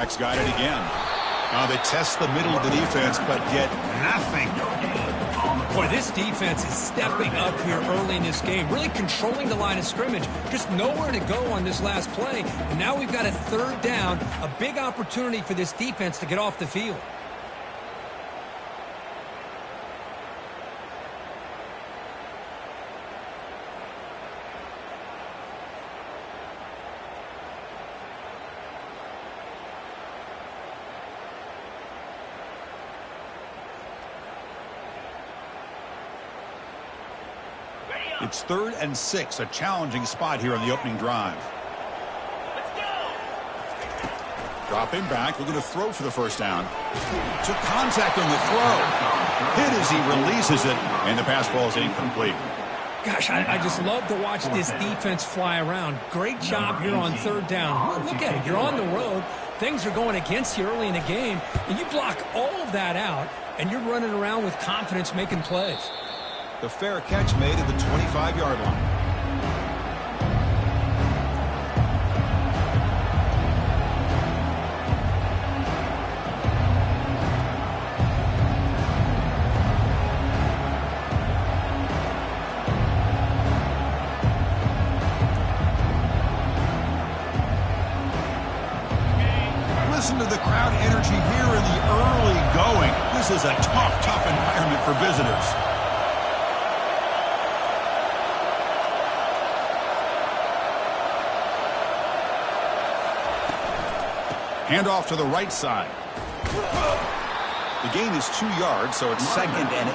Got it again. They test the middle of the defense, but get nothing. Boy, this defense is stepping up here early in this game, really controlling the line of scrimmage. Just nowhere to go on this last play. And now we've got a third down, a big opportunity for this defense to get off the field. It's 3rd and 6, a challenging spot here on the opening drive. Let's go. Dropping back, looking to throw for the first down. Took contact on the throw. Hit as he releases it, and the pass ball is incomplete. Gosh, I just love to watch this defense fly around. Great job here on 3rd down. Look at it. You're on the road. Things are going against you early in the game, and you block all of that out, and you're running around with confidence making plays. The fair catch made at the 25-yard line. Listen to the crowd energy here in the early going. This is a tough environment for visitors. Handoff to the right side. The gain is 2 yards, so it's 2nd and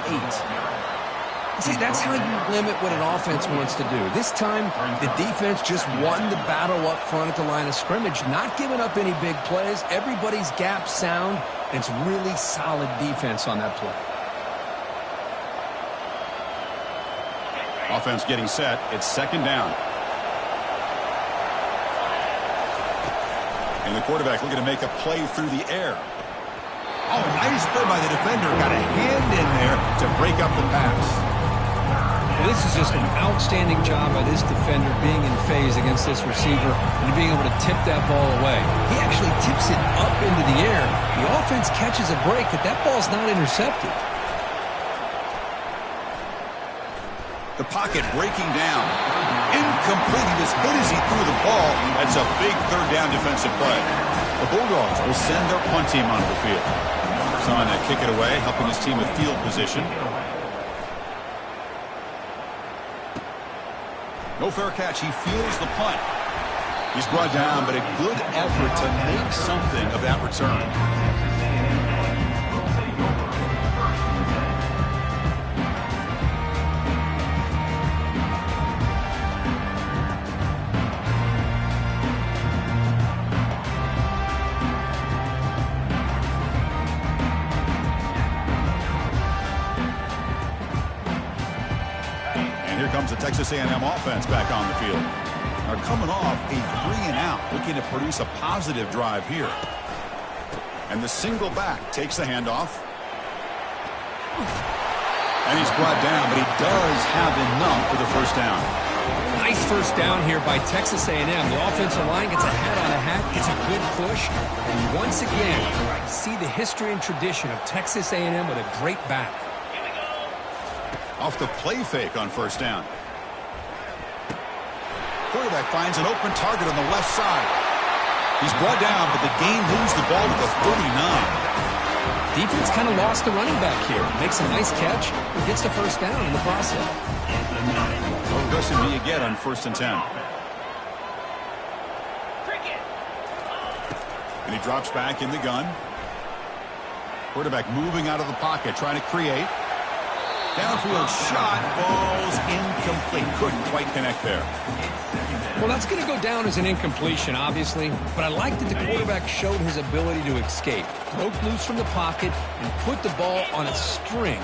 8. See, that's how you limit what an offense wants to do. This time, the defense just won the battle up front at the line of scrimmage, not giving up any big plays. Everybody's gap sound, and it's really solid defense on that play. Offense getting set. It's 2nd down. And the quarterback looking to make a play through the air. Oh, nice play by the defender. Got a hand in there to break up the pass. Well, this is just an outstanding job by this defender being in phase against this receiver and being able to tip that ball away. He actually tips it up into the air. The offense catches a break, but that ball's not intercepted. The pocket breaking down. Incomplete. He just hit as he threw the ball. That's a big 3rd down defensive play. The Bulldogs will send their punt team onto the field. Trying to kick it away, helping his team with field position. No fair catch. He fields the punt. He's brought down, but a good effort to make something of that return. Comes the Texas A&M offense back on the field. Are coming off a 3-and-out, looking to produce a positive drive here. And the single back takes the handoff. And he's brought down, but he does have enough for the first down. Nice first down here by Texas A&M. The offensive line gets a hat on a hat, gets a good push. And once again, see the history and tradition of Texas A&M with a great back. Off the play fake on first down. Quarterback finds an open target on the left side. He's brought down, but the game moves the ball to the 39. Defense kind of lost the running back here. Makes a nice catch and gets the first down in the process. What aggressive do you get on 1st and 10? And he drops back in the gun. Quarterback moving out of the pocket, trying to create. Downfield shot, falls incomplete. Couldn't quite connect there. Well, that's going to go down as an incompletion, obviously. But I like that the quarterback showed his ability to escape. Broke loose from the pocket and put the ball on a string.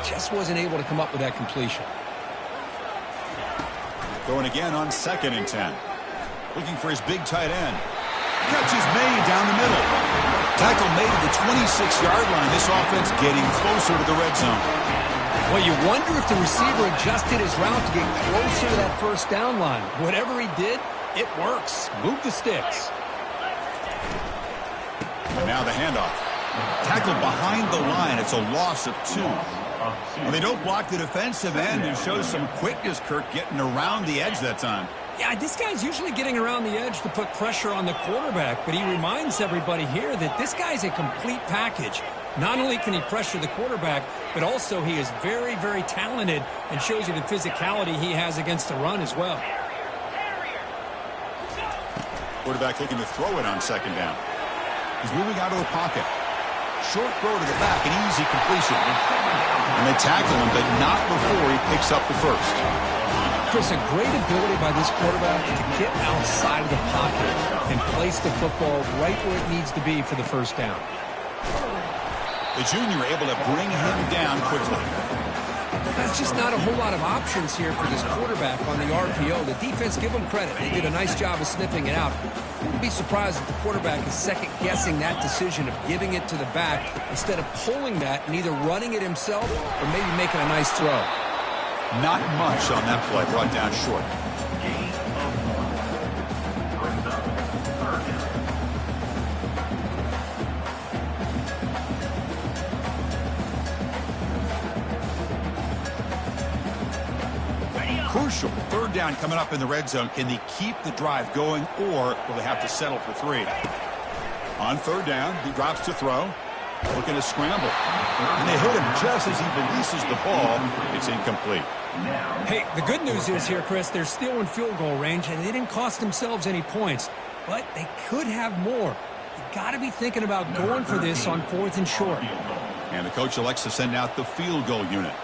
Just wasn't able to come up with that completion. Going again on 2nd and 10. Looking for his big tight end. Catch is made down the middle. Tackle made at the 26-yard line. This offense getting closer to the red zone. Well, you wonder if the receiver adjusted his route to get closer to that first down line. Whatever he did, it works. Move the sticks. Now the handoff. Tackled behind the line. It's a loss of 2. Well, they don't block the defensive end and show some quickness, Kirk, getting around the edge that time. Yeah, this guy's usually getting around the edge to put pressure on the quarterback, but he reminds everybody here that this guy's a complete package. Not only can he pressure the quarterback, but also he is very, very talented and shows you the physicality he has against the run as well. Quarterback looking to throw it on second down. He's moving out of the pocket. Short throw to the back, an easy completion. And they tackle him, but not before he picks up the first. Chris, a great ability by this quarterback to get outside of the pocket and place the football right where it needs to be for the first down. The junior able to bring him down quickly. That's just not a whole lot of options here for this quarterback on the RPO. The defense, give them credit. They did a nice job of sniffing it out. Wouldn't be surprised if the quarterback is second-guessing that decision of giving it to the back instead of pulling that and either running it himself or maybe making a nice throw. Not much on that play, brought down short. Crucial. Third down coming up in the red zone. Can they keep the drive going, or will they have to settle for 3? On third down, he drops to throw. Looking to scramble. And they hit him just as he releases the ball. It's incomplete. Hey, the good news is here, Chris, they're still in field goal range, and they didn't cost themselves any points. But they could have more. You got to be thinking about going for this on 4th and short. And the coach elects to send out the field goal unit.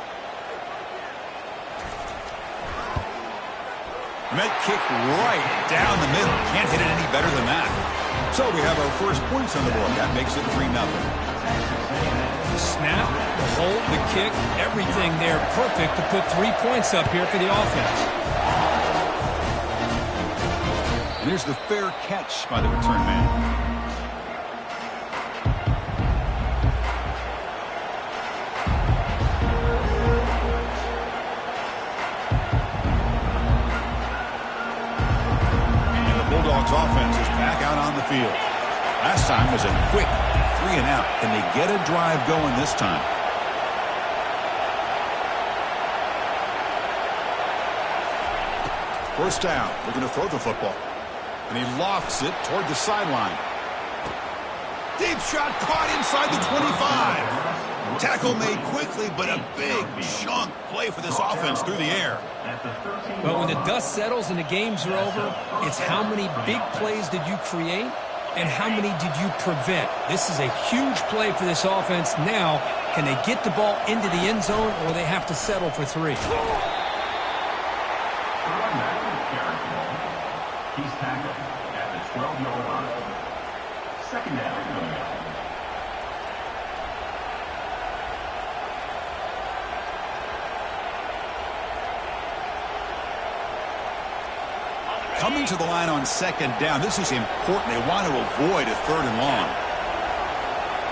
Met kick right down the middle. Can't hit it any better than that. So we have our first points on the board. That makes it 3-0. The snap, the hold, the kick, everything there perfect to put 3 points up here for the offense. And here's the fair catch by the return man. Bulldogs offense is back out on the field. Last time was a quick 3 and out. Can they get a drive going this time? First down. Looking to throw the football. And he lofts it toward the sideline. Deep shot caught inside the 25. Tackle made quickly, but a big chunk play for this offense through the air. But when the dust settles and the games are over, it's how many big plays did you create and how many did you prevent. This is a huge play for this offense. Now, can they get the ball into the end zone, or they have to settle for 3? He's tackled at the 12-yard line. Second down. Coming to the line on second down. This is important. They want to avoid a 3rd and long.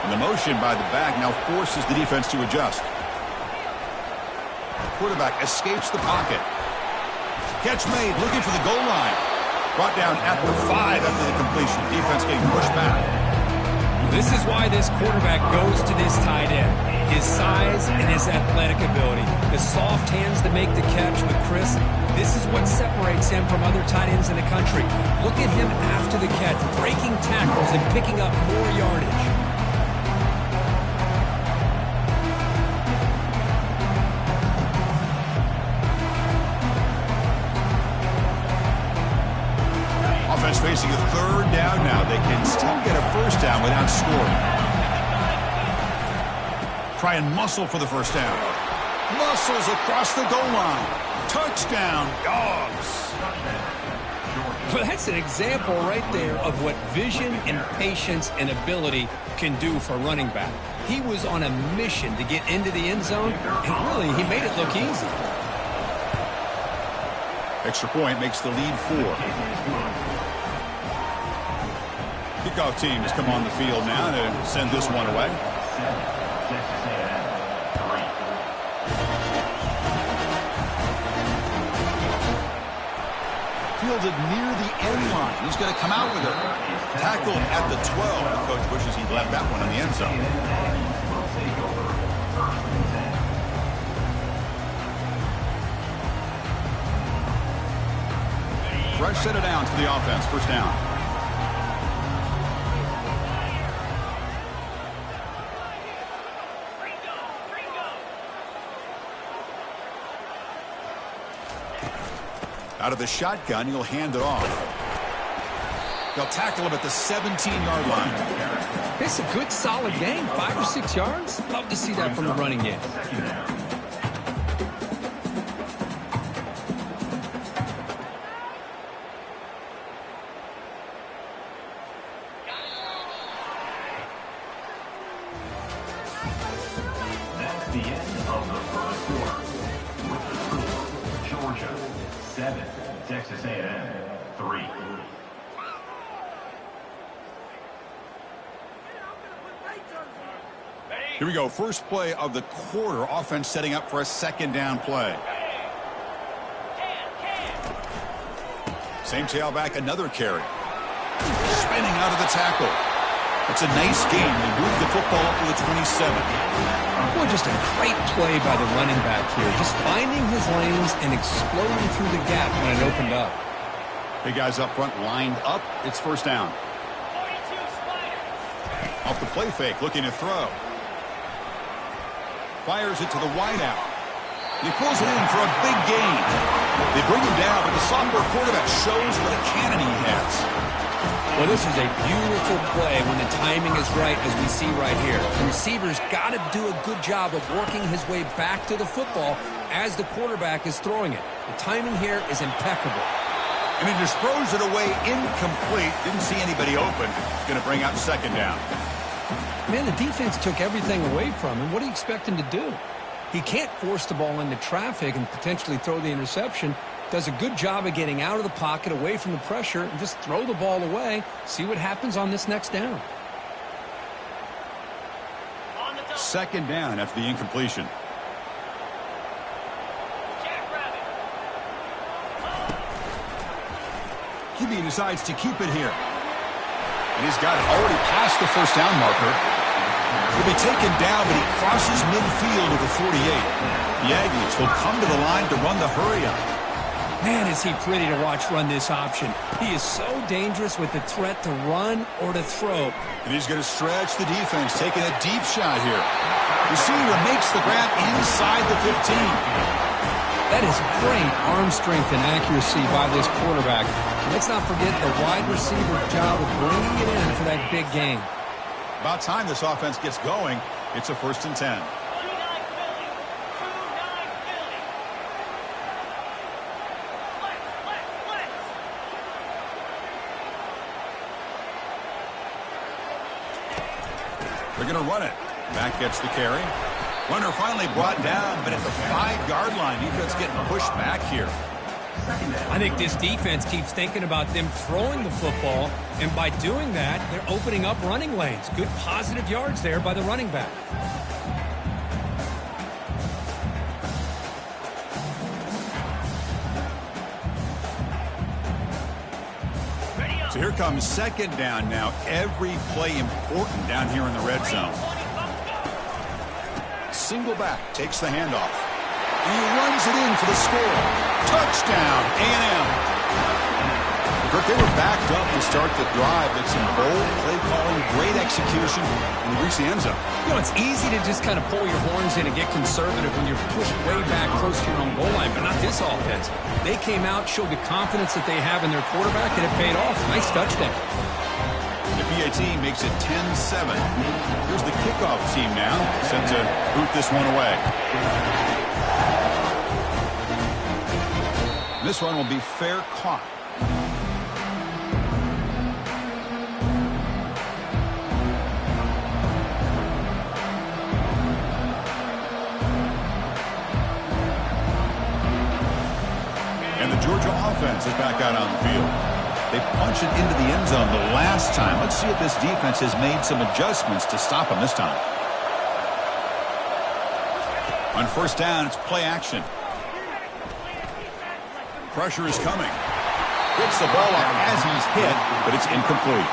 And the motion by the back now forces the defense to adjust. Quarterback escapes the pocket. Catch made, looking for the goal line. Brought down at the 5 after the completion. Defense getting pushed back. This is why this quarterback goes to this tight end. His size and his athletic ability. The soft hands that make the catch. But Chris, this is what separates him from other tight ends in the country. Look at him after the catch, breaking tackles and picking up more yardage. Offense facing a 3rd down now. They can still get a first down without scoring. Try and muscle for the first down. Muscles across the goal line. Touchdown, Dogs. Well, that's an example right there of what vision and patience and ability can do for running back. He was on a mission to get into the end zone, and really, he made it look easy. Extra point makes the lead 4. Kickoff teams come on the field now to send this one away. Fielded near the end line. He's going to come out with it. Tackled at the 12. The coach wishes he left that one in the end zone. Will take over first and 10. Fresh set of downs for the offense. First down. Out of the shotgun, he'll hand it off. They'll tackle him at the 17-yard line. It's a good, solid game. 5 or 6 yards. Love to see that from the running game. That's the end of the first quarter. With the score, Georgia 7, Texas A&M 3. Here we go. First play of the quarter. Offense setting up for a second down play. Same tailback, another carry. Spinning out of the tackle. It's a nice game. They move the football up to the 27. Boy, just a great play by the running back here. Just finding his lanes and exploding through the gap when it opened up. Big guys up front lined up. It's first down. Off the play fake, looking to throw. Fires it to the wideout. He pulls it in for a big gain. They bring him down, but the sophomore quarterback shows what a cannon he has. Well, this is a beautiful play when the timing is right, as we see right here. The receiver's got to do a good job of working his way back to the football as the quarterback is throwing it. The timing here is impeccable. And he just throws it away incomplete. Didn't see anybody open. Going to bring up second down. Man, the defense took everything away from him. What do you expect him to do? He can't force the ball into traffic and potentially throw the interception. Does a good job of getting out of the pocket, away from the pressure, and just throw the ball away. See what happens on this next down. Second down after the incompletion. QB decides to keep it here. And he's got it already past the first down marker. He'll be taken down, but he crosses midfield at the 48. The Aggies will come to the line to run the hurry up. Man, is he pretty to watch run this option. He is so dangerous with the threat to run or to throw. And he's going to stretch the defense, taking a deep shot here. Receiver makes the grab inside the 15. That is great arm strength and accuracy by this quarterback. Let's not forget the wide receiver's job of bringing it in for that big gain. About time this offense gets going. It's a first and 10. They're going to run it. Back gets the carry. Runner finally brought down, but at the 5-yard line, defense getting pushed back here. I think this defense keeps thinking about them throwing the football, and by doing that, they're opening up running lanes. Good positive yards there by the running back. So here comes second down now. Every play important down here in the red zone. Single back takes the handoff. And he runs it in for the score. Touchdown, A&M. Kirk, they were backed up to start the drive. It's some bold play calling, great execution, and they reach the end zone. You know, it's easy to just kind of pull your horns in and get conservative when you're pushed way back close to your own goal line, but not this offense. They came out, showed the confidence that they have in their quarterback, and it paid off. Nice touchdown. The PAT makes it 10-7. Here's the kickoff team now, set to boot this one away. This one will be fair caught. And the Georgia offense is back out on the field. They punched it into the end zone the last time. Let's see if this defense has made some adjustments to stop them this time. On first down, it's play action. Pressure is coming. Gets the ball up as he's hit, but it's incomplete.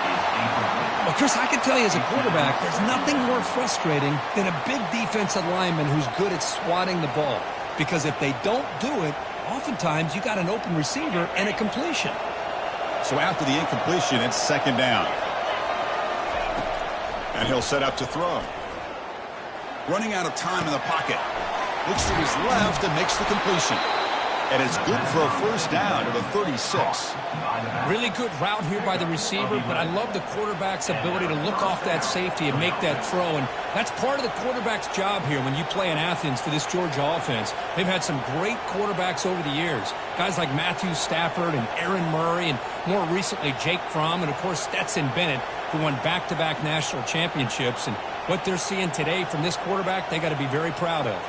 Well, Chris, I can tell you as a quarterback, there's nothing more frustrating than a big defensive lineman who's good at swatting the ball. Because if they don't do it, oftentimes you got an open receiver and a completion. So after the incompletion, it's second down. And he'll set up to throw. Running out of time in the pocket. Looks to his left and makes the completion. And it's good for a first down to the 36. Really good route here by the receiver, but I love the quarterback's ability to look off that safety and make that throw. And that's part of the quarterback's job here when you play in Athens for this Georgia offense. They've had some great quarterbacks over the years. Guys like Matthew Stafford and Aaron Murray, and more recently Jake Fromm, and of course Stetson Bennett, who won back-to-back national championships. And what they're seeing today from this quarterback, they got to be very proud of.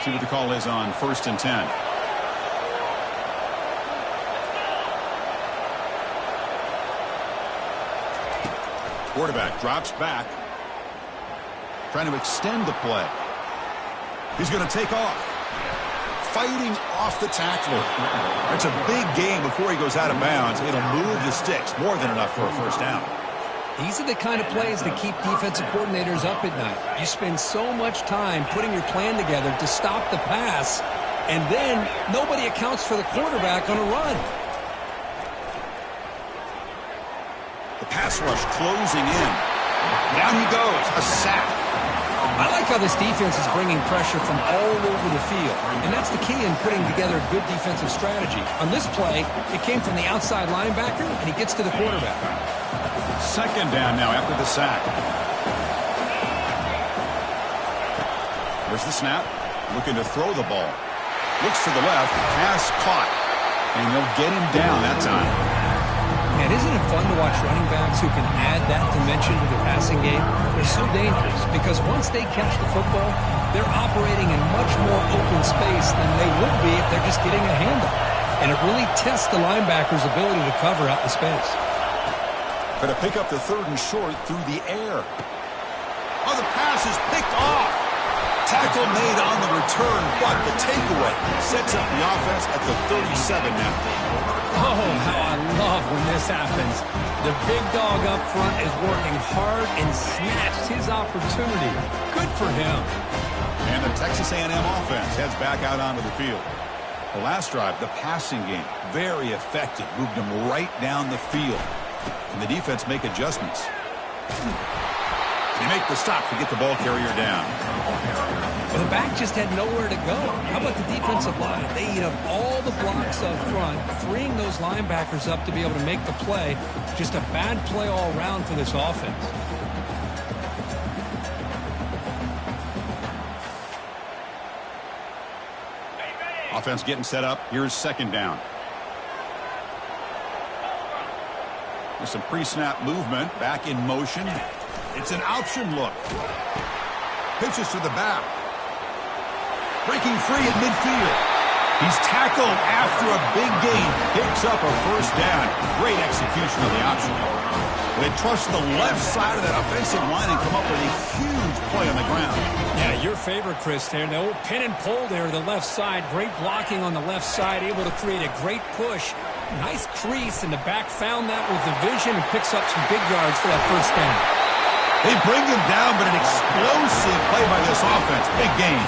See what the call is on 1st and 10. Quarterback drops back. Trying to extend the play. He's going to take off. Fighting off the tackler. That's a big gain before he goes out of bounds. It'll move the sticks. More than enough for a first down. These are the kind of plays that keep defensive coordinators up at night. You spend so much time putting your plan together to stop the pass, and then nobody accounts for the quarterback on a run. The pass rush closing in. Down he goes. A sack. I like how this defense is bringing pressure from all over the field, and that's the key in putting together a good defensive strategy. On this play, it came from the outside linebacker, and he gets to the quarterback. Second down now after the sack. There's the snap. Looking to throw the ball. Looks to the left. Pass caught. And they'll get him down that time. And isn't it fun to watch running backs who can add that dimension to their passing game? They're so dangerous because once they catch the football, they're operating in much more open space than they would be if they're just getting a handoff. And it really tests the linebacker's ability to cover out the space. Going to pick up the 3rd and short through the air. Oh, the pass is picked off. Tackle made on the return, but the takeaway sets up the offense at the 37 now. Oh, how I love when this happens. The big dog up front is working hard and snatched his opportunity. Good for him. And the Texas A&M offense heads back out onto the field. The last drive, the passing game, very effective. Moved them right down the field. And the defense make adjustments. They make the stop to get the ball carrier down. Well, the back just had nowhere to go. How about the defensive line? They eat up all the blocks up front, freeing those linebackers up to be able to make the play. Just a bad play all around for this offense. Offense getting set up. Here's second down. There's some pre-snap movement. Back in motion. It's an option look. Pitches to the back. Breaking free at midfield. He's tackled after a big gain. Picks up a first down. Great execution of the option. They trust the left side of that offensive line and come up with a huge play on the ground. Yeah, your favorite, Chris, there. The old pin and pull there to the left side. Great blocking on the left side. Able to create a great push. Nice crease, and the back found that with the vision and picks up some big yards for that first down. They bring him down, but an explosive play by this offense. Big gain.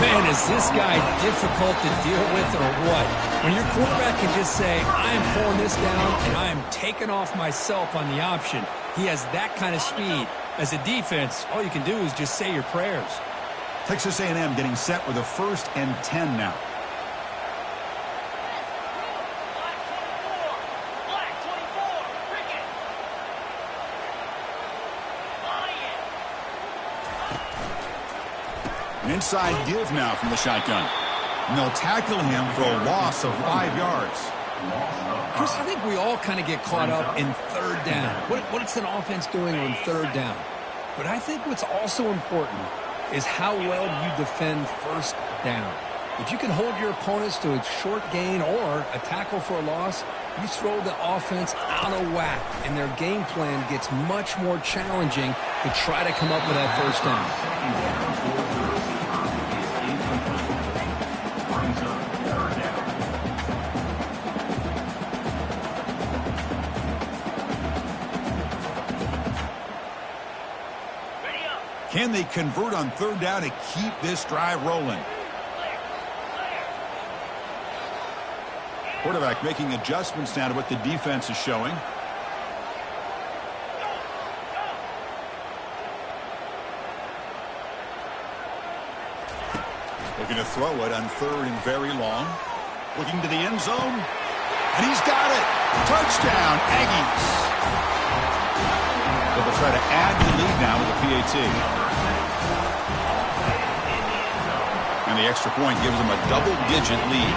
Man, is this guy difficult to deal with or what? When your quarterback can just say, I am pulling this down and I am taking off myself on the option. He has that kind of speed. As a defense, all you can do is just say your prayers. Texas A&M getting set with a 1st and 10 now. An inside give now from the shotgun. And they'll tackle him for a loss of 5 yards. Chris, I think we all kind of get caught up in third down. What's an offense doing on third down? But I think what's also important is how well you defend first down. If you can hold your opponents to a short gain or a tackle for a loss, you throw the offense out of whack, and their game plan gets much more challenging to try to come up with that first down. Can they convert on third down and keep this drive rolling? Quarterback making adjustments now to what the defense is showing. Looking to throw it on third and very long. Looking to the end zone. And he's got it. Touchdown, Aggies. But they'll try to add the lead now with a PAT. And the extra point gives them a double-digit lead.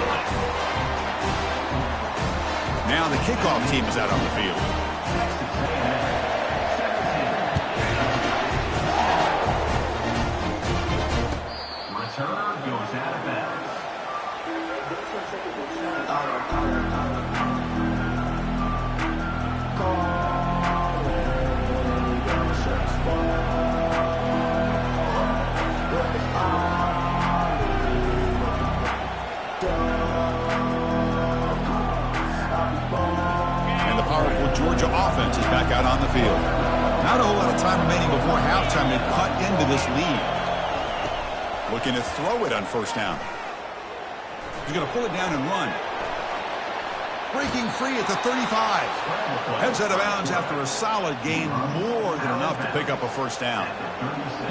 Now the kickoff team is out on the field. Returner goes out of bounds. And the powerful Georgia offense is back out on the field. Not a whole lot of time remaining before halftime to cut into this lead. Looking to throw it on first down. He's going to pull it down and run. Breaking free at the 35. Heads out of bounds after a solid gain, more than enough to pick up a first down.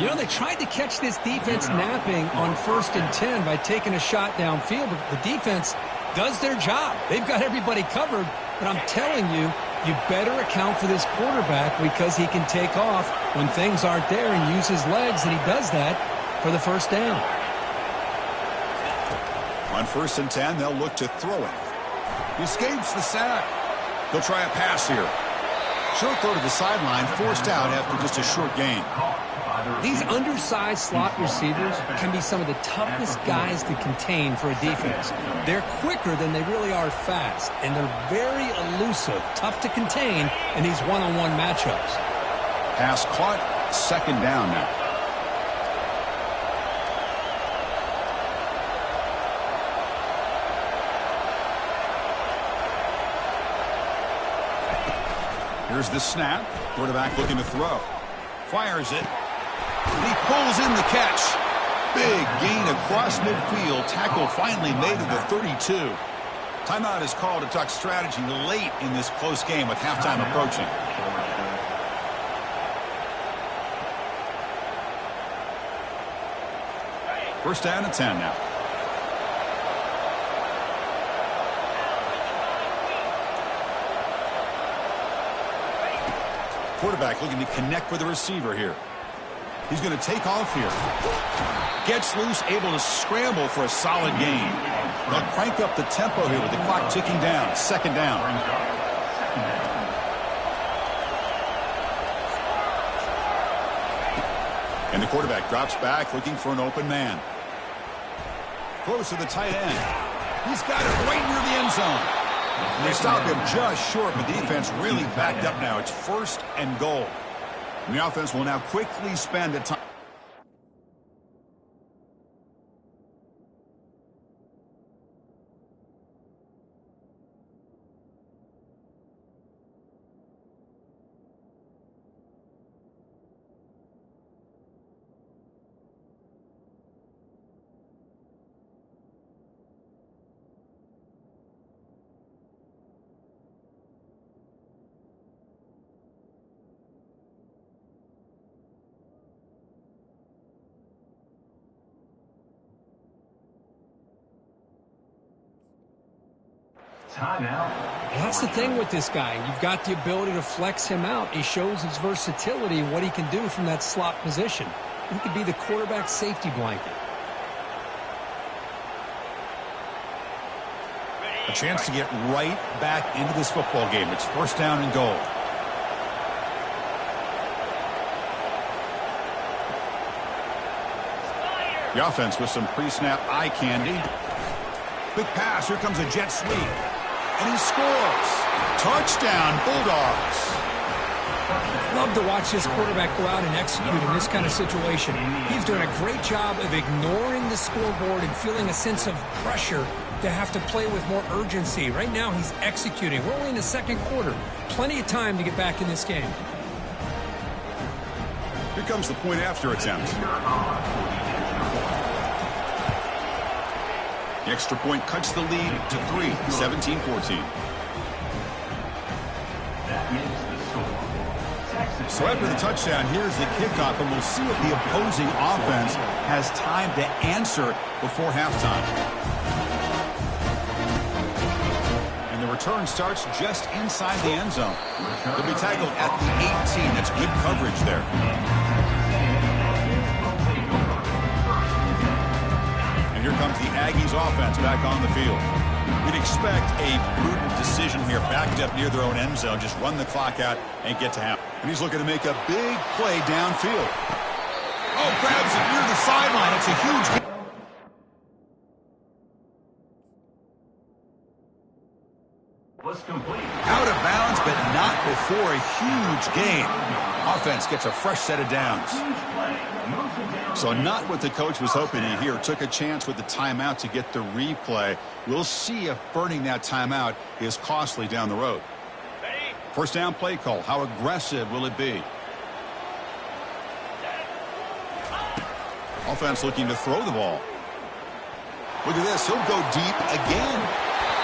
You know, they tried to catch this defense napping on 1st and 10 by taking a shot downfield, but the defense does their job. They've got everybody covered, but I'm telling you, you better account for this quarterback because he can take off when things aren't there and use his legs, and he does that for the first down. On 1st and 10, they'll look to throw it. He escapes the sack. They'll try a pass here. Short throw to the sideline, forced out after just a short gain. These undersized slot receivers can be some of the toughest guys to contain for a defense. They're quicker than they really are fast, and they're very elusive, tough to contain in these one-on-one matchups. Pass caught, 2nd down now. Here's the snap. Quarterback looking to throw. Fires it. And he pulls in the catch. Big gain across midfield. Tackle finally made to the 32. Timeout is called to talk strategy late in this close game with halftime approaching. First down and 10 now. Quarterback looking to connect with the receiver here. He's going to take off here. Gets loose, able to scramble for a solid gain. They'll crank up the tempo here with the clock ticking down. 2nd down. And the quarterback drops back looking for an open man. Close to the tight end. He's got it right near the end zone. And they stop him just short, but the defense really backed up now. It's 1st and goal. And the offense will now quickly spend a time. Timeout. That's the thing with this guy. You've got the ability to flex him out. He shows his versatility, what he can do from that slot position. He could be the quarterback safety blanket. A chance to get right back into this football game. It's 1st down and goal. The offense with some pre-snap eye candy. Big pass. Here comes a jet sweep. And he scores. Touchdown, Bulldogs. Love to watch this quarterback go out and execute in this kind of situation. He's doing a great job of ignoring the scoreboard and feeling a sense of pressure to have to play with more urgency. Right now, he's executing. We're only in the 2nd quarter. Plenty of time to get back in this game. Here comes the point after attempt. The extra point cuts the lead to 3, 17-14. So after the touchdown, here's the kickoff, and we'll see if the opposing offense has time to answer before halftime. And the return starts just inside the end zone. They'll be tackled at the 18. That's good coverage there. And here comes the Aggies offense back on the field. We'd expect a prudent decision here, backed up near their own end zone. Just run the clock out and get to half. And he's looking to make a big play downfield. Oh, grabs it near the sideline. It's a huge... Was complete. Out of bounds, but not before a huge gain. Offense gets a fresh set of downs. So not what the coach was hoping to hear. Took a chance with the timeout to get the replay. We'll see if burning that timeout is costly down the road. First down play call. How aggressive will it be? Offense looking to throw the ball. Look at this. He'll go deep again.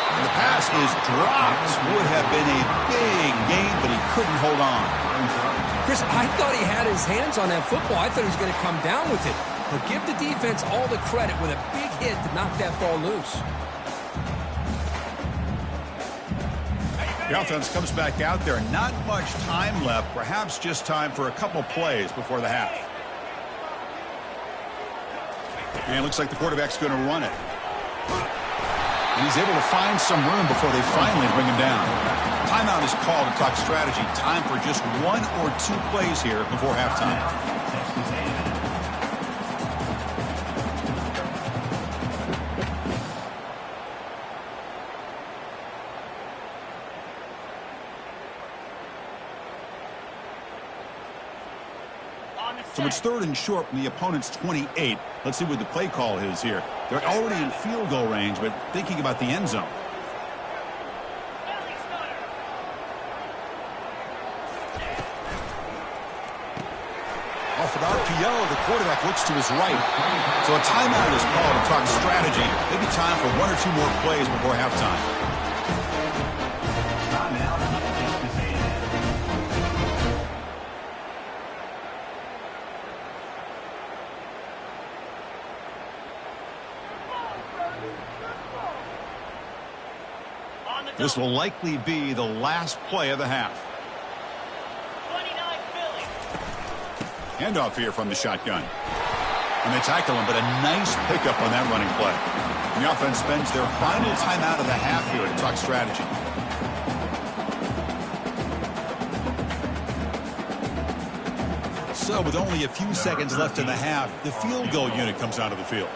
And the pass is dropped. Would have been a big gain, but he couldn't hold on. Chris, I thought he had his hands on that football. I thought he was going to come down with it. But give the defense all the credit with a big hit to knock that ball loose. The offense comes back out there. Not much time left. Perhaps just time for a couple plays before the half. And it looks like the quarterback's going to run it. And he's able to find some room before they finally bring him down. Timeout is called to talk strategy. Time for just 1 or 2 plays here before halftime. So it's 3rd and short from the opponent's 28. Let's see what the play call is here. They're already in field goal range, but thinking about the end zone. Off an RPO, the quarterback looks to his right. So a timeout is called to talk strategy. Maybe time for 1 or 2 more plays before halftime. This will likely be the last play of the half. Handoff here from the shotgun. And they tackle him, but a nice pickup on that running play. And the offense spends their final timeout of the half here to talk strategy. So with only a few seconds left in the half, the field goal unit comes out of the field.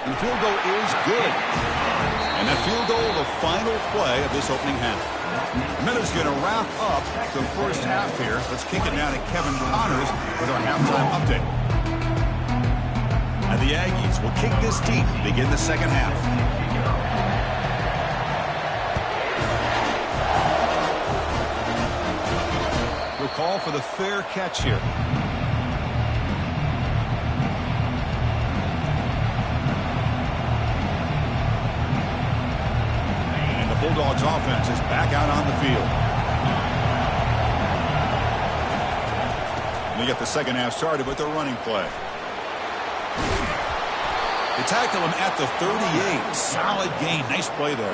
And the field goal is good. And that field goal, the final play of this opening half. Miller's going to wrap up the first half here. Let's kick it down to Kevin Connors with our halftime update. And the Aggies will kick this deep to begin the second half. We'll call for the fair catch here. Bulldogs offense is back out on the field. And they get the second half started with their running play. They tackle him at the 38. Solid gain. Nice play there.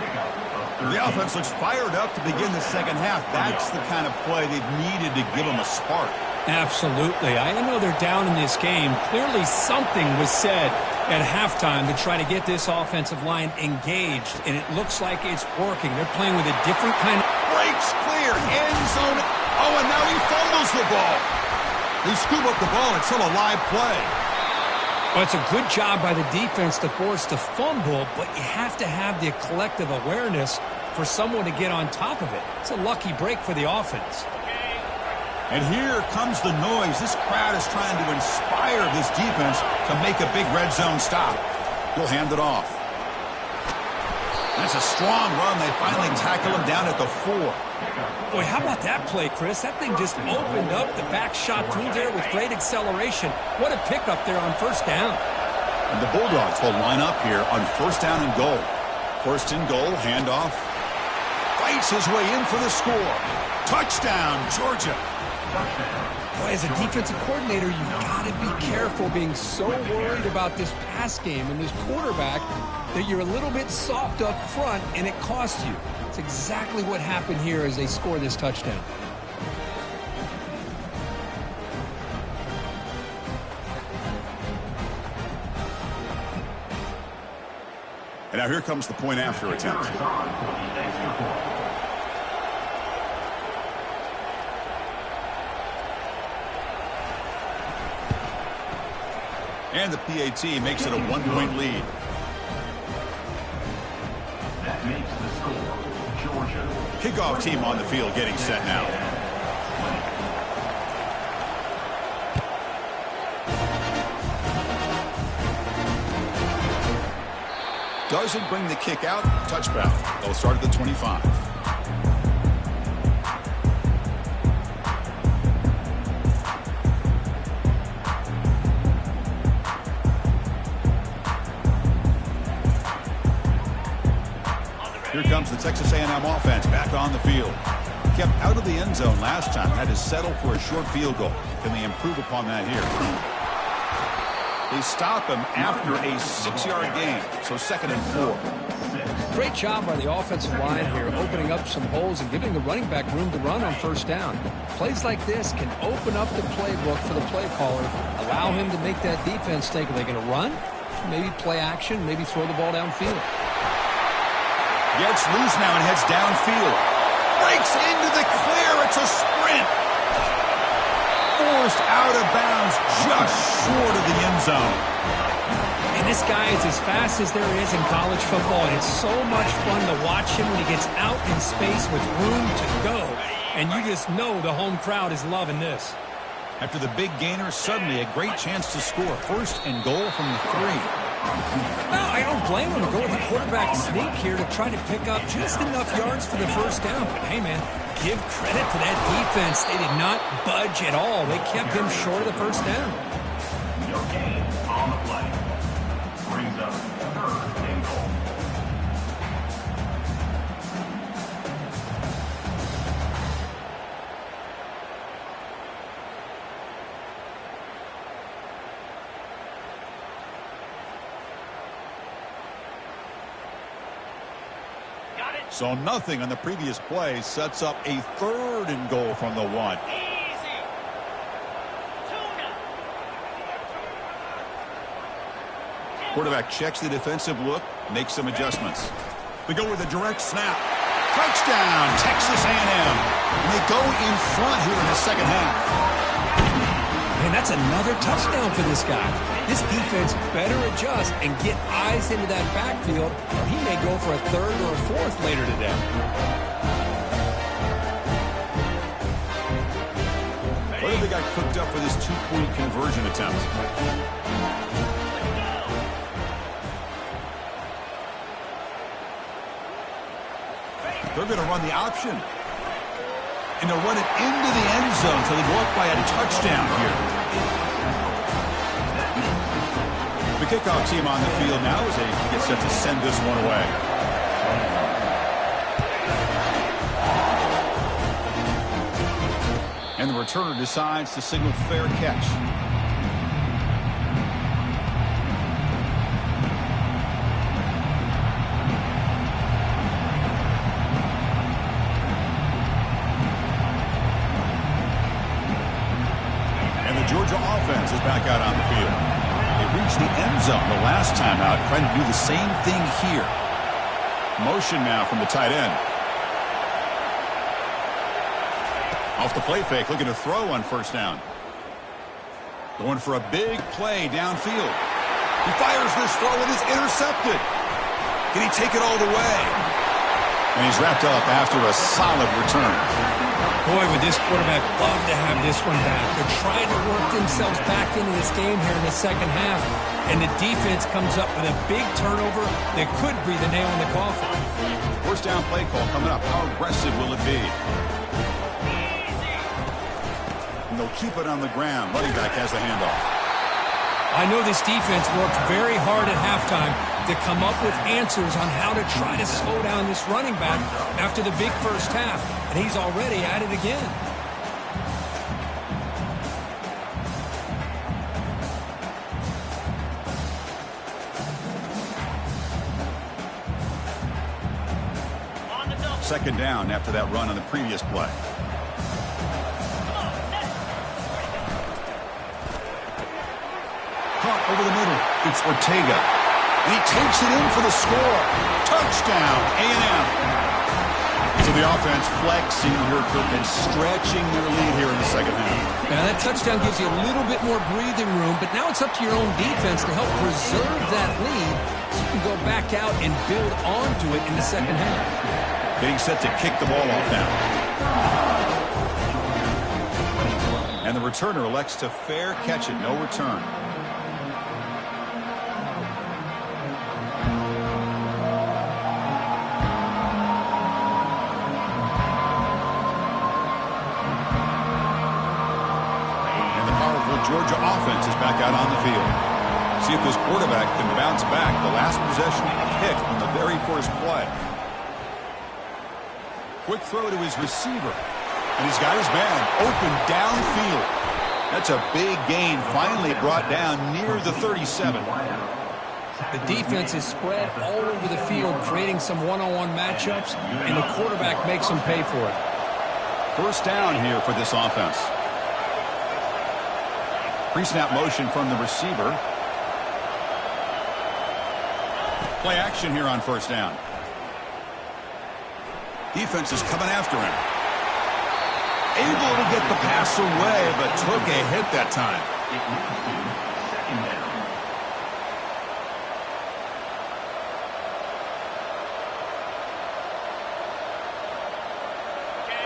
The offense looks fired up to begin the second half. That's the kind of play they've needed to give them a spark. Absolutely. I know they're down in this game. Clearly something was said at halftime to try to get this offensive line engaged, and it looks like it's working. They're playing with a different kind of... Breaks clear, end zone. Oh, and now he fumbles the ball. They scoop up the ball. It's still a live play. Well, it's a good job by the defense to force the fumble, but you have to have the collective awareness for someone to get on top of it. It's a lucky break for the offense. And here comes the noise. This crowd is trying to inspire this defense to make a big red zone stop. He'll hand it off. That's a strong run. They finally tackle him down at the 4. Boy, how about that play, Chris? That thing just opened up. The back shot through there with great acceleration. What a pickup there on first down. And the Bulldogs will line up here on first down and goal. First and goal, handoff. Fights his way in for the score. Touchdown, Georgia. Boy, as a defensive coordinator, you've got to be careful being so worried about this pass game and this quarterback that you're a little bit soft up front and it costs you. It's exactly what happened here as they score this touchdown. And now here comes the point after attempt. And the PAT makes it a 1-point lead. That makes the score. Georgia. Kickoff team on the field getting set now. Doesn't bring the kick out. Touchback. They'll start at the 25. Here comes the Texas A&M offense back on the field. Kept out of the end zone last time. Had to settle for a short field goal. Can they improve upon that here? They stop him after a 6-yard gain. So 2nd and 4. Great job by the offensive line here, opening up some holes and giving the running back room to run on first down. Plays like this can open up the playbook for the play caller, allow him to make that defense think, are they going to run? Maybe play action, maybe throw the ball downfield. Gets loose now and heads downfield. Breaks into the clear. It's a sprint. Forced out of bounds just short of the end zone. And this guy is as fast as there is in college football, and it's so much fun to watch him when he gets out in space with room to go. And you just know the home crowd is loving this. After the big gainer, suddenly a great chance to score. First and goal from the 3. No, I don't blame him to go with the quarterback sneak here to try to pick up just enough yards for the first down. But hey, man, give credit to that defense. They did not budge at all. They kept him short of the first down. Your game on the play brings up 3rd and goal. So nothing on the previous play sets up a 3rd and goal from the 1. Quarterback checks the defensive look, makes some adjustments. They go with a direct snap. Touchdown, Texas A&M. And they go in front here in the second half. And that's another touchdown for this guy. This defense better adjust and get eyes into that backfield, or he may go for a 3rd or a 4th later today. What have they got cooked up for this 2-point conversion attempt? They're going to run the option. And they'll run it into the end zone so they go up by a touchdown here. The kickoff team on the field now as they get set to send this one away. And the returner decides to signal fair catch. And the Georgia offense is back out on the field. They reached the end zone the last time out, trying to do the same thing here. Motion now from the tight end. Off the play fake, looking to throw on first down. Going for a big play downfield. He fires this throw and it's intercepted. Can he take it all the way? And he's wrapped up after a solid return. Boy, would this quarterback love to have this one back. They're trying to work themselves back into this game here in the second half, and the defense comes up with a big turnover that could be the nail in the coffin. First down play call coming up. How aggressive will it be? And they'll keep it on the ground. Running back has the handoff. I know this defense worked very hard at halftime to come up with answers on how to try to slow down this running back after the big first half, and he's already at it again. Second down after that run on the previous play. Caught over the middle. It's Ortega. And he takes it in for the score. Touchdown, A&M. So the offense flexing here, and stretching their lead here in the second half. Now that touchdown gives you a little bit more breathing room, but now it's up to your own defense to help preserve that lead so you can go back out and build onto it in the second half. Getting set to kick the ball off now. And the returner elects to fair catch it. No return. And the powerful Georgia offense is back out on the field. See if this quarterback can bounce back. The last possession, a kick on the very first play. Quick throw to his receiver. And he's got his man open downfield. That's a big gain, finally brought down near the 37. The defense is spread all over the field, creating some one-on-one matchups, and the quarterback makes them pay for it. First down here for this offense. Pre-snap motion from the receiver. Play action here on first down. Defense is coming after him. Able to get the pass away, but took a hit that time.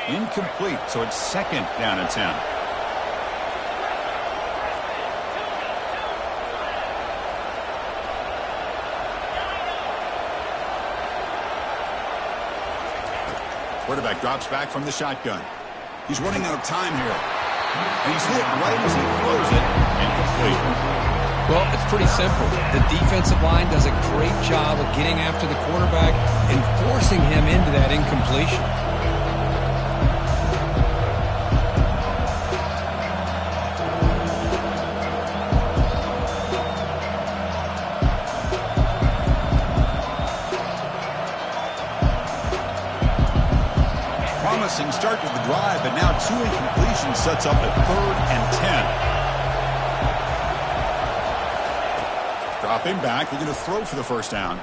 Incomplete, so it's second down and 10. Quarterback drops back from the shotgun. He's running out of time here. And he's hit right as he throws it. Incomplete. Well, it's pretty simple. The defensive line does a great job of getting after the quarterback and forcing him into that incompletion. Promising start to the drive, but now two incompletions sets up a 3rd and 10. Dropping back, they're going to throw for the first down.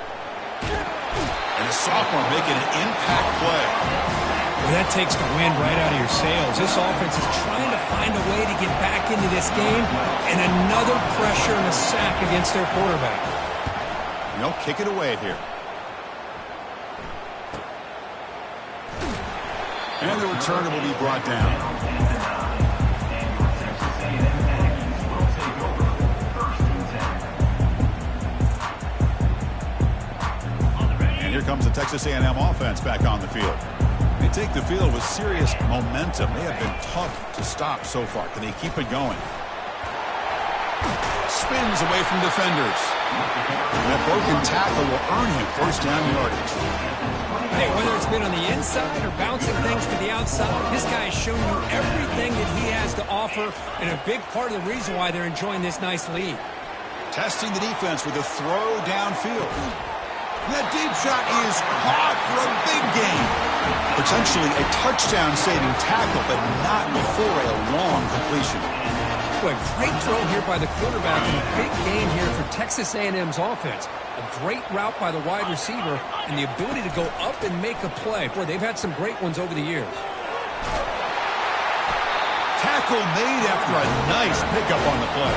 And the sophomore making an impact play. Well, that takes the wind right out of your sails. This offense is trying to find a way to get back into this game, and another pressure and a sack against their quarterback. And they'll kick it away here. And the returner will be brought down. And here comes the Texas A&M offense back on the field. They take the field with serious momentum. They have been tough to stop so far. Can they keep it going? Spins away from defenders. And that broken tackle will earn him first down yardage. Hey, whether it's been on the inside or bouncing things to the outside, this guy has shown you everything that he has to offer, and a big part of the reason why they're enjoying this nice lead. Testing the defense with a throw downfield. That deep shot is caught for a big gain. Potentially a touchdown-saving tackle, but not before a long completion. Boy, great throw here by the quarterback and a big gain here for Texas A&M's offense. A great route by the wide receiver and the ability to go up and make a play. Boy, they've had some great ones over the years. Tackle made after a nice pickup on the play.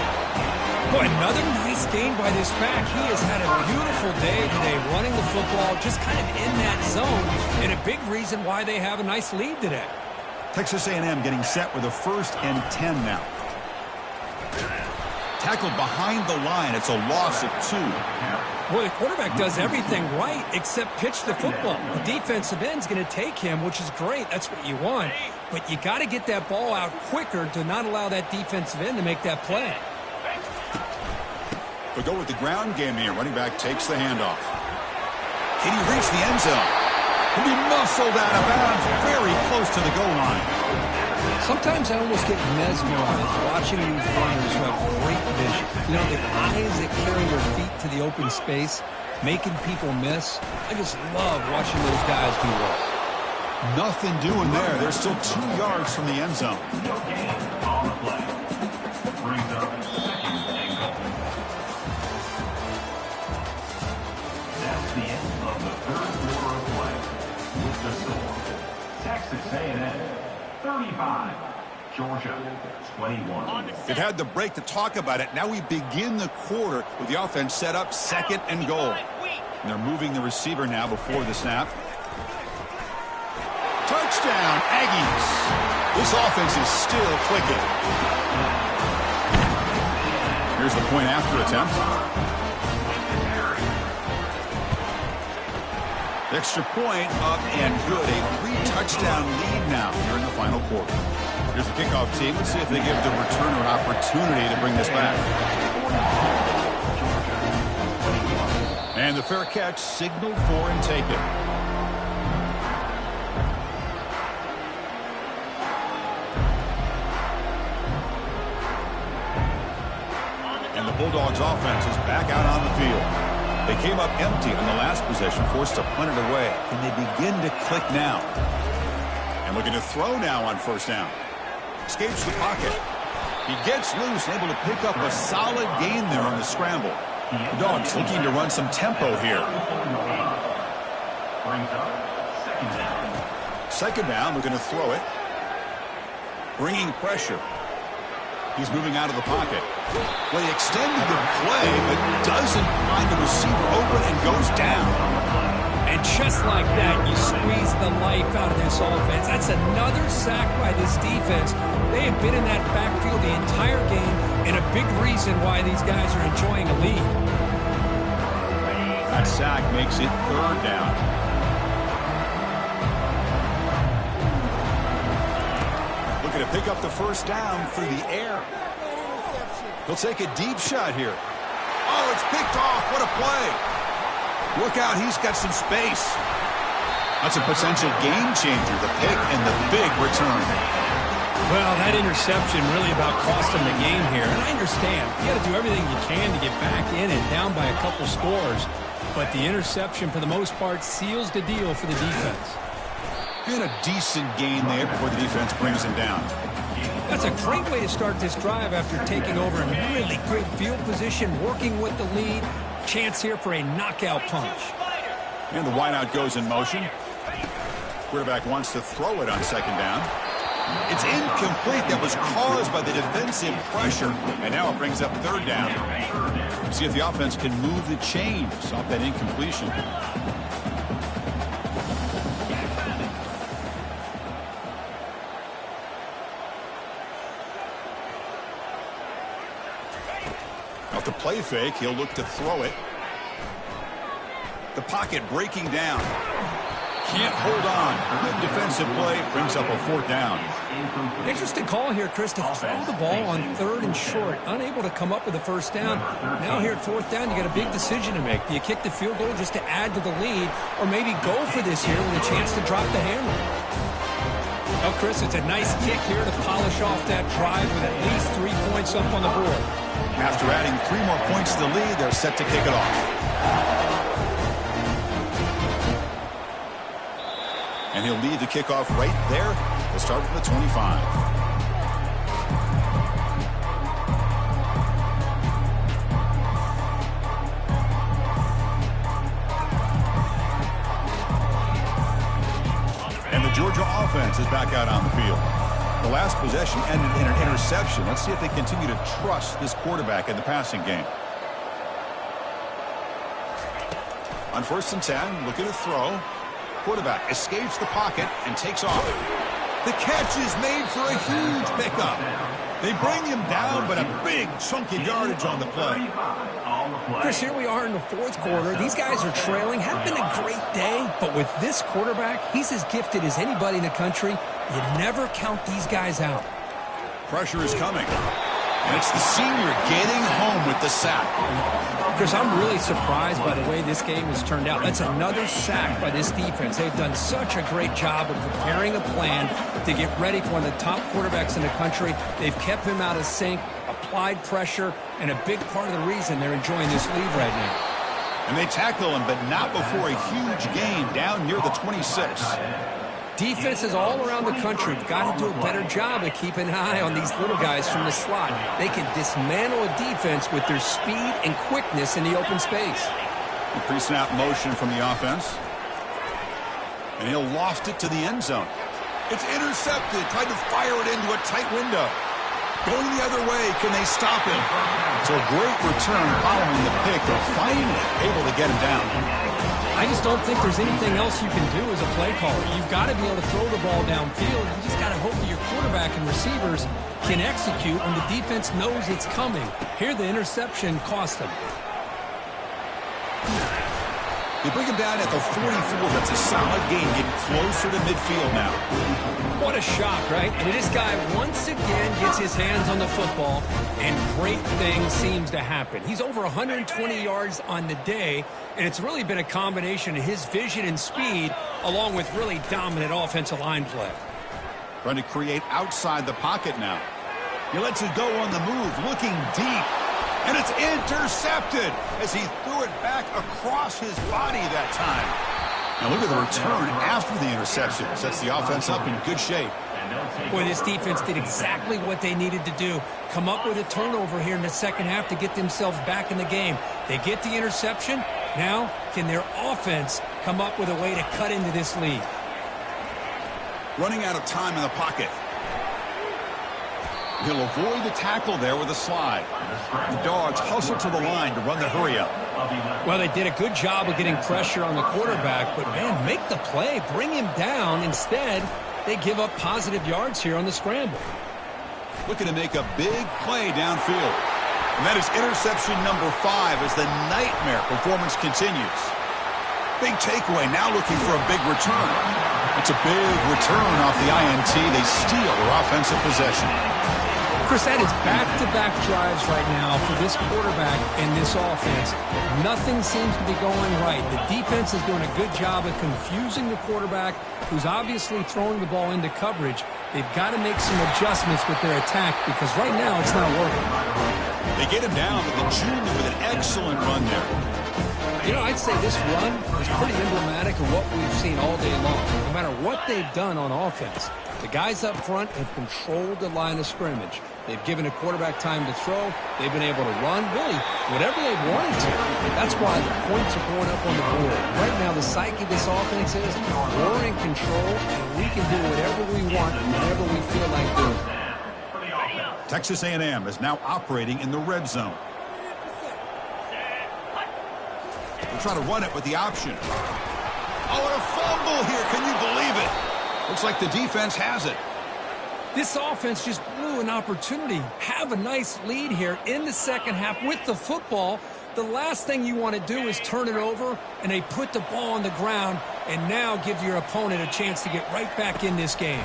Boy, another nice gain by this back. He has had a beautiful day today running the football, just kind of in that zone, and a big reason why they have a nice lead today. Texas A&M getting set with a 1st and 10 now. Tackled behind the line. It's a loss of 2. Well, the quarterback does everything right except pitch the football. The defensive end's going to take him, which is great. That's what you want. But you got to get that ball out quicker to not allow that defensive end to make that play. We'll go with the ground game here. Running back takes the handoff. Can he reach the end zone? He'll be muscled out of bounds very close to the goal line. Sometimes I almost get mesmerized watching these runners who have great vision. You know, the eyes that carry their feet to the open space, making people miss. I just love watching those guys do well. Nothing doing there. They're still 2 yards from the end zone. No gain on the play. Brings up 2nd and goal. That's the end of the 3rd quarter of play. With the score, Texas A&M 35, Georgia 21. They've had the break to talk about it. Now we begin the quarter with the offense set up 2nd and goal. And they're moving the receiver now before the snap. Touchdown, Aggies. This offense is still clicking. Here's the point after attempt. Extra point up and good. A 3-touchdown lead now here in the final quarter. Here's the kickoff team. Let's see if they give the returner an opportunity to bring this back. And the fair catch signaled for and taken. And the Bulldogs offense is back out on the field. They came up empty on the last possession, forced to punt it away. Can they begin to click now? And looking to throw now on 1st down. Escapes the pocket. He gets loose, able to pick up a solid gain there on the scramble. The Dogs looking to run some tempo here. Brings up 2nd down. 2nd down, looking to throw it. Bringing pressure. He's moving out of the pocket. Well, he extended the play, but doesn't find the receiver open and goes down. And just like that, you squeeze the life out of this offense. That's another sack by this defense. They have been in that backfield the entire game, and a big reason why these guys are enjoying a lead. That sack makes it 3rd down. Looking to pick up the 1st down through the air. He'll take a deep shot here. Oh, it's picked off. What a play. Look out, he's got some space. That's a potential game changer, the pick and the big return. Well, that interception really about cost them the game here. And I understand. You got to do everything you can to get back in and down by a couple scores. But the interception, for the most part, seals the deal for the defense. And a decent gain there before the defense brings him down. That's a great way to start this drive after taking over in really good field position, working with the lead. Chance here for a knockout punch. And the wideout goes in motion. Quarterback wants to throw it on 2nd down. It's incomplete. That was caused by the defensive pressure. And now it brings up 3rd down. See if the offense can move the chains off that incompletion. Off the play fake, he'll look to throw it. The pocket breaking down. Can't hold on. A good defensive play brings up a 4th down. Interesting call here, Chris, to throw the ball on 3rd and short. Unable to come up with a 1st down. Now here at 4th down, you got a big decision to make. Do you kick the field goal just to add to the lead, or maybe go for this here with a chance to drop the hammer? Well, Chris, it's a nice kick here to polish off that drive with at least 3 points up on the board. After adding 3 more points to the lead, they're set to kick it off. And he'll lead the kickoff right there. We'll start from the 25. And the Georgia offense is back out on the field. The last possession ended in an interception. Let's see if they continue to trust this quarterback in the passing game. On 1st and 10, looking to throw. Quarterback escapes the pocket and takes off. The catch is made for a huge pickup. They bring him down, but a big chunky yardage on the play. Chris, here we are in the fourth quarter. These guys are trailing. Had been a great day, but with this quarterback, he's as gifted as anybody in the country. You never count these guys out. Pressure is coming. And it's the senior getting home with the sack. Chris, I'm really surprised by the way this game has turned out. That's another sack by this defense. They've done such a great job of preparing a plan to get ready for one of the top quarterbacks in the country. They've kept him out of sync, applied pressure, and a big part of the reason they're enjoying this lead right now. And they tackle him, but not before a huge gain down near the 26. Defenses all around the country have got to do a better job of keeping an eye on these little guys from the slot. They can dismantle a defense with their speed and quickness in the open space. The pre-snap motion from the offense. And he'll loft it to the end zone. It's intercepted. Tried to fire it into a tight window. Going the other way. Can they stop him? So a great return following the pick. They're finally able to get him down. I just don't think there's anything else you can do as a play caller. You've got to be able to throw the ball downfield. You just got to hope that your quarterback and receivers can execute when the defense knows it's coming. Here, the interception cost them. They bring him down at the 44. That's a solid gain, getting closer to midfield now. What a shock, right? I mean, this guy once again gets his hands on the football, and great things seems to happen. He's over 120 yards on the day, and it's really been a combination of his vision and speed, along with really dominant offensive line play. Trying to create outside the pocket now. He lets it go on the move, looking deep. And it's intercepted as he threw it back across his body that time. Now look at the return after the interception. Sets the offense up in good shape. Boy, this defense did exactly what they needed to do. Come up with a turnover here in the second half to get themselves back in the game. They get the interception. Now, can their offense come up with a way to cut into this lead? Running out of time in the pocket. He'll avoid the tackle there with a slide. The Dogs hustle to the line to run the hurry up. Well, they did a good job of getting pressure on the quarterback, but, man, make the play. Bring him down. Instead, they give up positive yards here on the scramble. Looking to make a big play downfield. And that is interception number 5 as the nightmare performance continues. Big takeaway, now looking for a big return. It's a big return off the INT. They steal their offensive possession. Chris, that is back-to-back drives right now for this quarterback and this offense. Nothing seems to be going right. The defense is doing a good job of confusing the quarterback, who's obviously throwing the ball into coverage. They've got to make some adjustments with their attack because right now it's not working. They get him down with the junior with an excellent run there. You know, I'd say this run is pretty emblematic of what we've seen all day long. No matter what they've done on offense, the guys up front have controlled the line of scrimmage. They've given a quarterback time to throw. They've been able to run, really, whatever they wanted to. That's why the points are going up on the board. Right now, the psyche of this offense is we're in control, and we can do whatever we want whenever we feel like doing it. Texas A&M is now operating in the red zone. They'll try to run it with the option. Oh, and a fumble here. Can you believe it? Looks like the defense has it. This offense just blew an opportunity. Have a nice lead here in the second half with the football. The last thing you want to do is turn it over, and they put the ball on the ground and now give your opponent a chance to get right back in this game.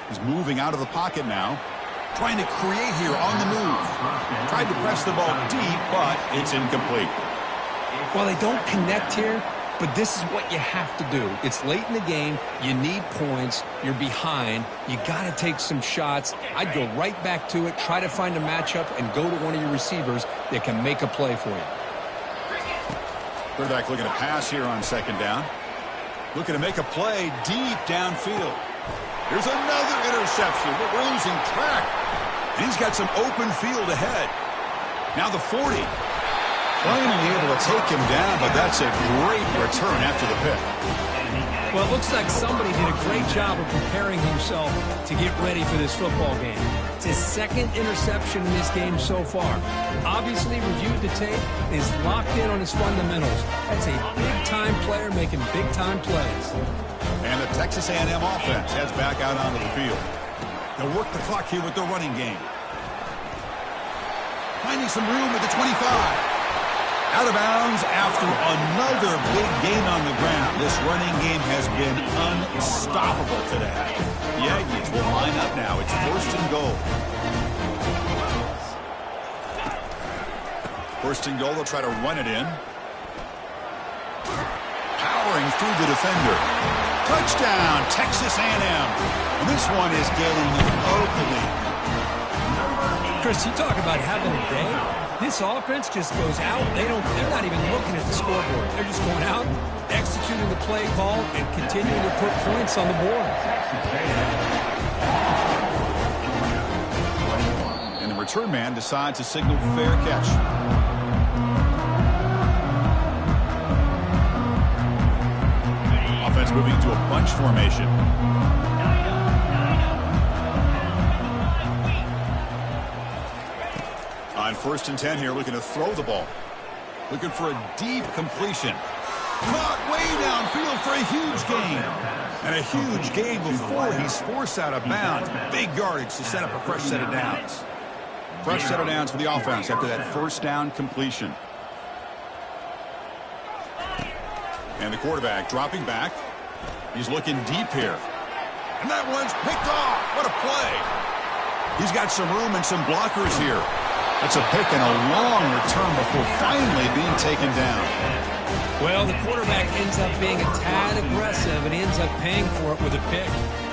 He's moving out of the pocket now. Trying to create here on the move. Tried to press the ball deep, but it's incomplete. Well, they don't connect here, but this is what you have to do. It's late in the game. You need points. You're behind. You got to take some shots. I'd go right back to it, try to find a matchup, and go to one of your receivers that can make a play for you. Quarterback looking to pass here on second down. Looking to make a play deep downfield. Here's another interception, but we're losing track. And he's got some open field ahead. Now the 40. Finally able to take him down, but that's a great return after the pick. Well, it looks like somebody did a great job of preparing himself to get ready for this football game. It's his second interception in this game so far. Obviously reviewed the tape, is locked in on his fundamentals. That's a big-time player making big-time plays. And the Texas A&M offense heads back out onto the field. They'll work the clock here with their running game. Finding some room at the 25. Out of bounds after another big gain on the ground. This running game has been unstoppable today. The Aggies will line up now. It's 1st and goal. 1st and goal, they'll try to run it in. Powering through the defender. Touchdown, Texas A&M. And this one is getting ugly. Chris, you talk about having a day. This offense just goes out. They're not even looking at the scoreboard. They're just going out, executing the play call, and continuing to put points on the board. And the return man decides to signal fair catch. Offense moving to a bunch formation. On 1st and 10 here, looking to throw the ball. Looking for a deep completion. Caught way downfield for a huge gain. And a huge gain before he's forced out of bounds. Big yardage to set up a fresh set of downs. Fresh set of downs for the offense after that 1st down completion. And the quarterback dropping back. He's looking deep here. And that one's picked off. What a play. He's got some room and some blockers here. That's a pick and a long return before finally being taken down. Well, the quarterback ends up being a tad aggressive and he ends up paying for it with a pick.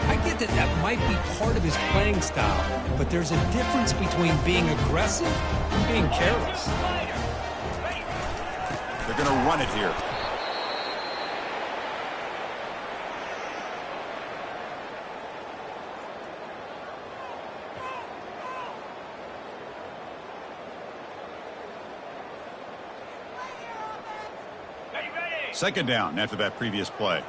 I get that might be part of his playing style, but there's a difference between being aggressive and being careless. They're going to run it here. Second down after that previous play.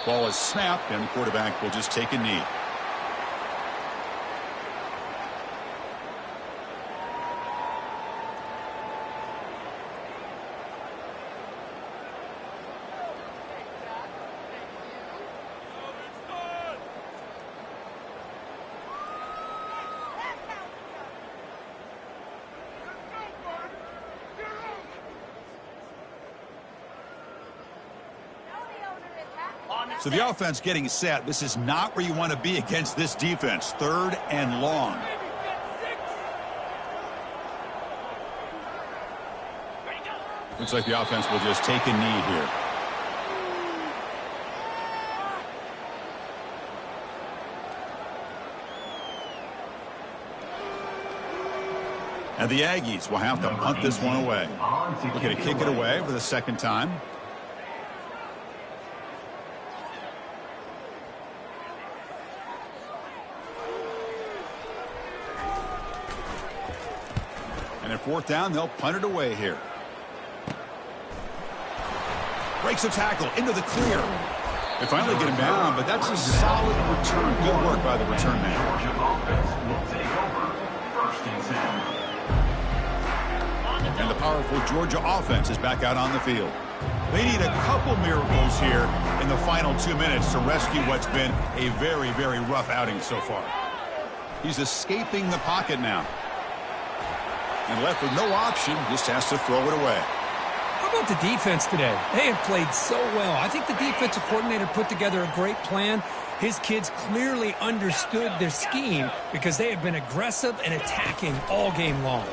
Ball is snapped, and the quarterback will just take a knee. So the offense getting set. This is not where you want to be against this defense. 3rd and long. Looks like the offense will just take a knee here. And the Aggies will have to punt this one away. Looking to kick it away for the 2nd time. And at 4th down, they'll punt it away here. Breaks a tackle into the clear. They finally get him down, but that's a solid return. Good work by the return man. And the powerful Georgia offense is back out on the field. They need a couple miracles here in the final 2 minutes to rescue what's been a very, very rough outing so far. He's escaping the pocket now. And left with no option, just has to throw it away. How about the defense today? They have played so well. I think the defensive coordinator put together a great plan. His kids clearly understood their scheme because they have been aggressive and attacking all game long.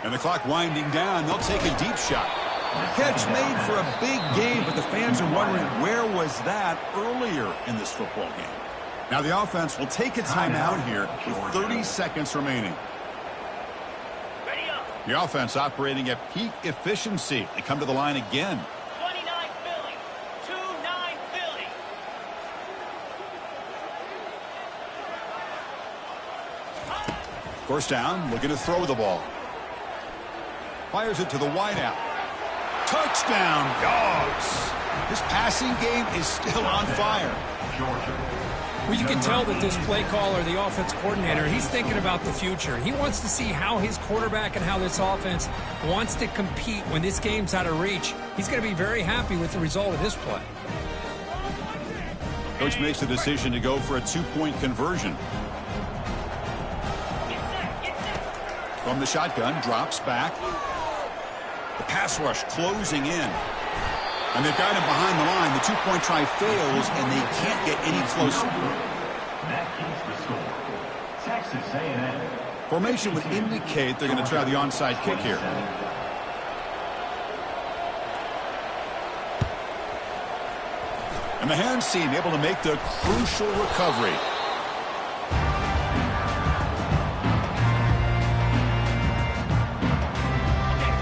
And the clock winding down, they'll take a deep shot. Catch made for a big game, but the fans are wondering where was that earlier in this football game. Now the offense will take a timeout here with 30 seconds remaining. The offense operating at peak efficiency. They come to the line again. 29 Philly. 2-9 Philly. First down, looking to throw the ball. Fires it to the wideout. Touchdown, Dogs. This passing game is still on fire. Well, you can tell that this play caller, the offense coordinator, he's thinking about the future. He wants to see how his quarterback and how this offense wants to compete when this game's out of reach. He's going to be very happy with the result of this play. Coach makes the decision to go for a two-point conversion. From the shotgun, drops back. The pass rush closing in. And they've got him behind the line. The two-point try fails, and they can't get any closer. That keeps the score. Texas A&M. Formation would indicate they're going to try the onside kick here. And the hands team able to make the crucial recovery.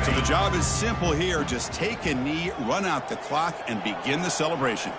So the job is simple here. Just take a knee, run out the clock, and begin the celebration.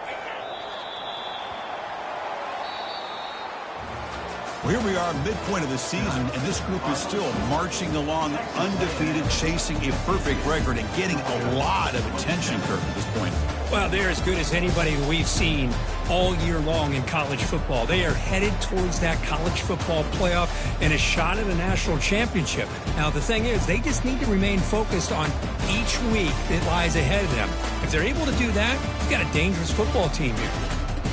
Well, here we are, midpoint of the season, and this group is still marching along undefeated, chasing a perfect record, and getting a lot of attention, Kirk, at this point. Well, they're as good as anybody we've seen all year long in college football. They are headed towards that college football playoff and a shot at a national championship. Now, the thing is, they just need to remain focused on each week that lies ahead of them. If they're able to do that, you've got a dangerous football team here.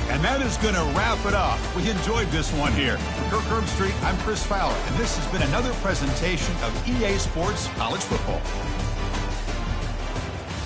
And that is going to wrap it up. We enjoyed this one here. For Kirk Herbstreit, I'm Chris Fowler, and this has been another presentation of EA Sports College Football.